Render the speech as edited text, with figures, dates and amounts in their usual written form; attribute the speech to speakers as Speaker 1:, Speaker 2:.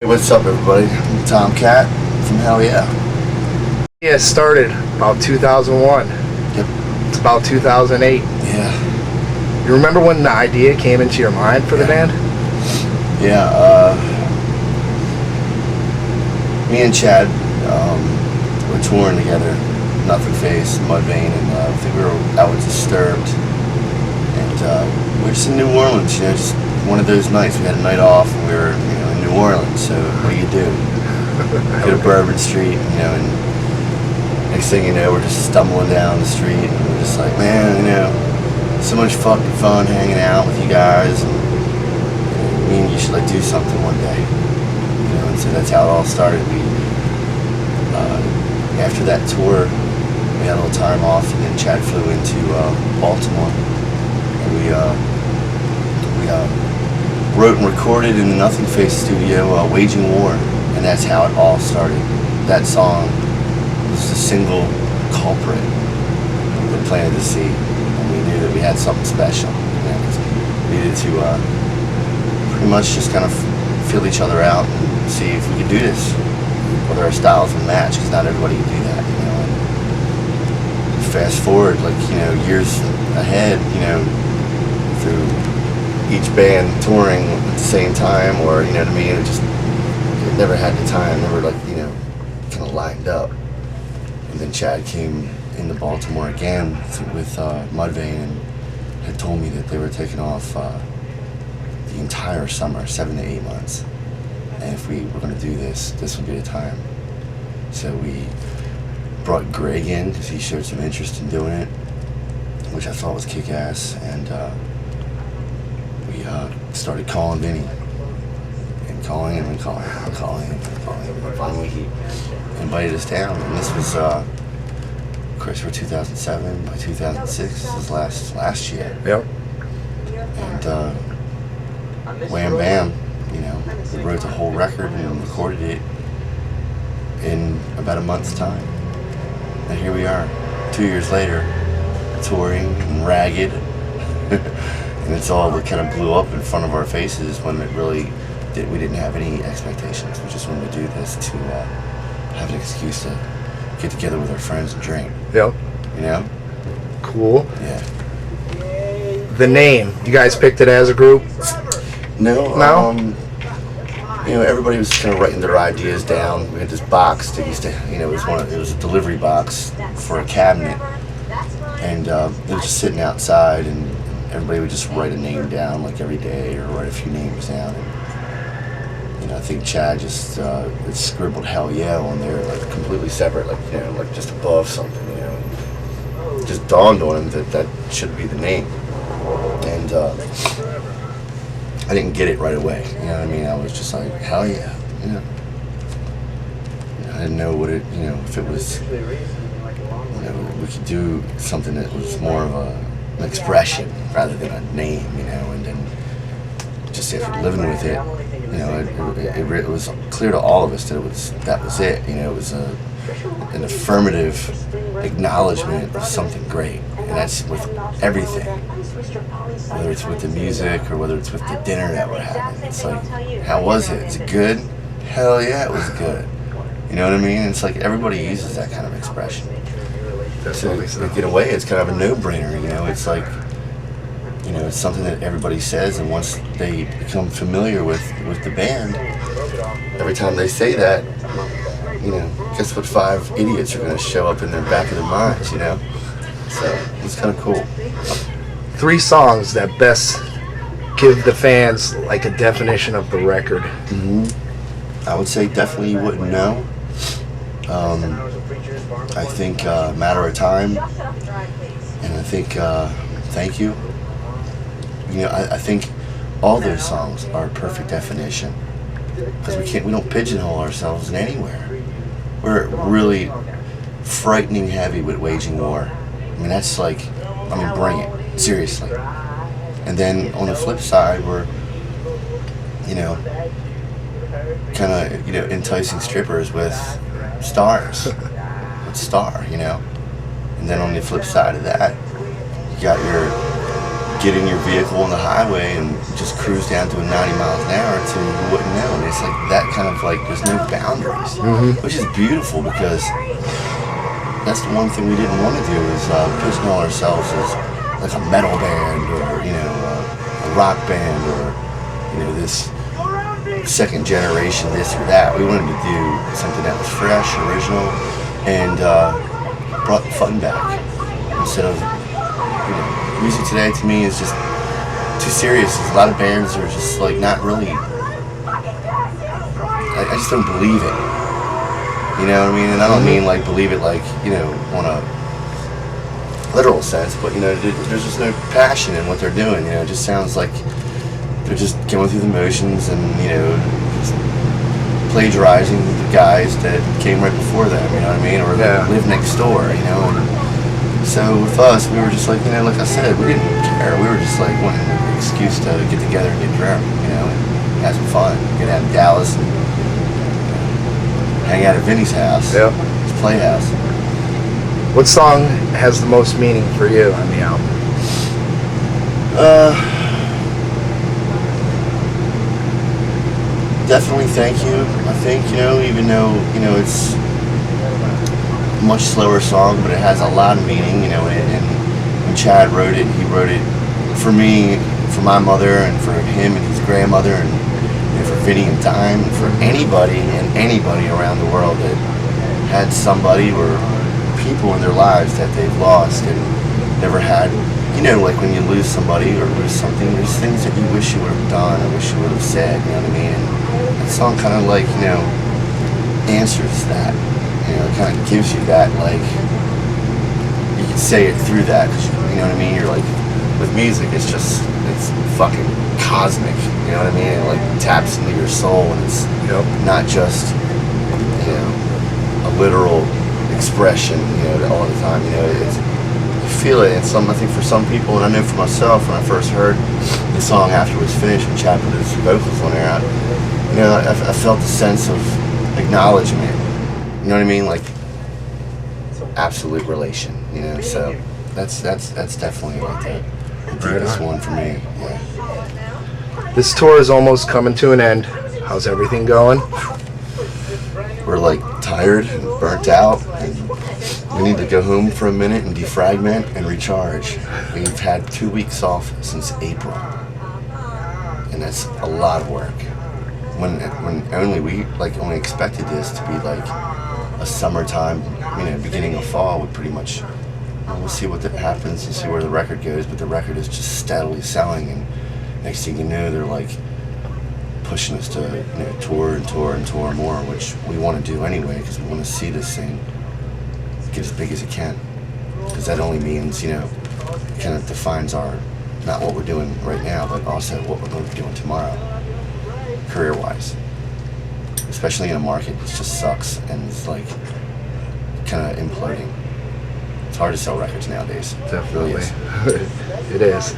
Speaker 1: Hey, what's up, everybody? I'm Tom Cat from HellYeah.
Speaker 2: Yeah, it started about 2001.
Speaker 1: Yep.
Speaker 2: It's about 2008.
Speaker 1: Yeah.
Speaker 2: You remember when the idea came into your mind for the band?
Speaker 1: Yeah, me and Chad were touring together, Nothing Face, Mudvayne, and I think we were out with Disturbed. And we were just in New Orleans, just one of those nights. We had a night off, and we were, in New Orleans, so what do? Go to Bourbon Street, and next thing you know, we're just stumbling down the street, and we're just like, man, so much fucking fun hanging out with you guys, and me and you should do something one day, and so that's how it all started. We, after that tour, we had a little time off, and then Chad flew into Baltimore, and we wrote and recorded in the Nothing Face studio, Waging War, and that's how it all started. That song was the single culprit we planted to see, and we knew that we had something special, we needed to pretty much just kind of feel each other out and see if we could do this, whether our styles would match, because not everybody can do that, And fast forward, years ahead, through each band touring at the same time, or, to me, it never had the time, never, kind of lined up. And then Chad came into Baltimore again with Mudvayne and had told me that they were taking off the entire summer, 7 to 8 months. And if we were going to do this would be the time. So we brought Greg in because he showed some interest in doing it, which I thought was kick-ass, and we started calling Vinny, and calling him and calling him and calling him and calling him, and finally he invited us down, and this was, of course, for 2007. By 2006, this was last year.
Speaker 2: Yep.
Speaker 1: And wham bam, we wrote the whole record and recorded it in about a month's time. And here we are, 2 years later, touring and ragged. And it's all that kind of blew up in front of our faces when it really we didn't have any expectations. We just wanted to do this to have an excuse to get together with our friends and drink.
Speaker 2: Yep.
Speaker 1: Cool.
Speaker 2: Yeah. The name, you guys picked it as a group?
Speaker 1: No. Everybody was kind of writing their ideas down. We had this box that used to, it was a delivery box for a cabinet, and it was just sitting outside, and everybody would just write a name down every day, or write a few names down. And, I think Chad just had scribbled HellYeah on there, completely separate, just above something, It just dawned on him that should be the name. And I didn't get it right away, I was just like, HellYeah, I didn't know what it, if it was, we could do something that was more of an expression rather than a name, and then just after living with it, it was clear to all of us that that was it, it was an affirmative acknowledgement of something great, and that's with everything, whether it's with the music or whether it's with the dinner that we're having. It's like, how was it? Is it good? Hell yeah, it was good. You know what I mean? It's like everybody uses that kind of expression. So to get away, it's kind of a no-brainer, it's like, it's something that everybody says, and once they become familiar with the band, every time they say that, guess what 5 idiots are going to show up in their back of their minds, So it's kind of cool.
Speaker 2: 3 songs that best give the fans a definition of the record.
Speaker 1: I would say definitely You Wouldn't Know. I think Matter of Time, and I think Thank You. I think all those songs are a perfect definition, because we don't pigeonhole ourselves in anywhere. We're really frightening heavy with Waging War. That's bring it, seriously. And then on the flip side, we're, kind of, enticing strippers with stars, with Star, And then on the flip side of that, you got your get in your vehicle on the highway and just cruise down to 90 miles an hour to you wouldn't know. And it's like that kind of like, there's no boundaries, which is beautiful because that's the one thing we didn't want to do is pigeonhole ourselves as like a metal band or, you know, a rock band or, you know, this second generation this or that. We wanted to do something that was fresh, original, and brought the fun back instead of, you know, music today to me is just too serious. There's a lot of bands that are just like not really, I just don't believe it. You know what I mean? And I don't mean like believe it like, you know, on a literal sense, but you know, there's just no passion in what they're doing. You know, it just sounds like they're just going through the motions and, you know, just plagiarizing the guys that came right before them, you know what I mean? Or that live next door, you know? And so with us, we were just like, you know, like I said, we didn't care. We were just like wanting an excuse to get together and get drunk, you know, and have some fun. Get out in Dallas and hang out at Vinny's house, his playhouse.
Speaker 2: What song has the most meaning for you on the album?
Speaker 1: Definitely Thank You. I think, you know, even though, you know, it's a much slower song, but it has a lot of meaning, you know, and when Chad wrote it, he wrote it for me, for my mother, and for him and his grandmother, and you know, for Vinny and Dime, and for anybody around the world that had somebody or people in their lives that they've lost and never had. You know, like when you lose somebody or lose something, there's things that you wish you would have done or wish you would have said, you know what I mean? And that song kind of like, you know, answers that. You know, it kind of gives you that, like, you can say it through that, cause you know what I mean? You're like, with music, it's fucking cosmic, you know what I mean? It like taps into your soul and it's not just, you know, a literal expression, you know, all the time, you know, feel it. And I think for some people, and I know for myself, when I first heard the song after it was finished and Chad put his vocals on there, you know, I felt a sense of acknowledgement. You know what I mean? Like absolute relation. You know, so that's definitely like the deepest one for me. Yeah.
Speaker 2: This tour is almost coming to an end. How's everything going?
Speaker 1: We're like tired and burnt out, and we need to go home for a minute and defragment and recharge. We've had 2 weeks off since April, and that's a lot of work. When we only expected this to be like a summertime, you know, beginning of fall. We pretty much, we'll see what happens and see where the record goes. But the record is just steadily selling, and next thing you know, they're like pushing us to, you know, tour and tour and tour more, which we want to do anyway because we want to see this thing get as big as it can, because that only means, you know, it kind of defines our, not what we're doing right now, but also what we're going to be doing tomorrow, career-wise. Especially in a market that just sucks and it's like kind of imploding. It's hard to sell records nowadays.
Speaker 2: Definitely.
Speaker 1: It really is.
Speaker 2: It is.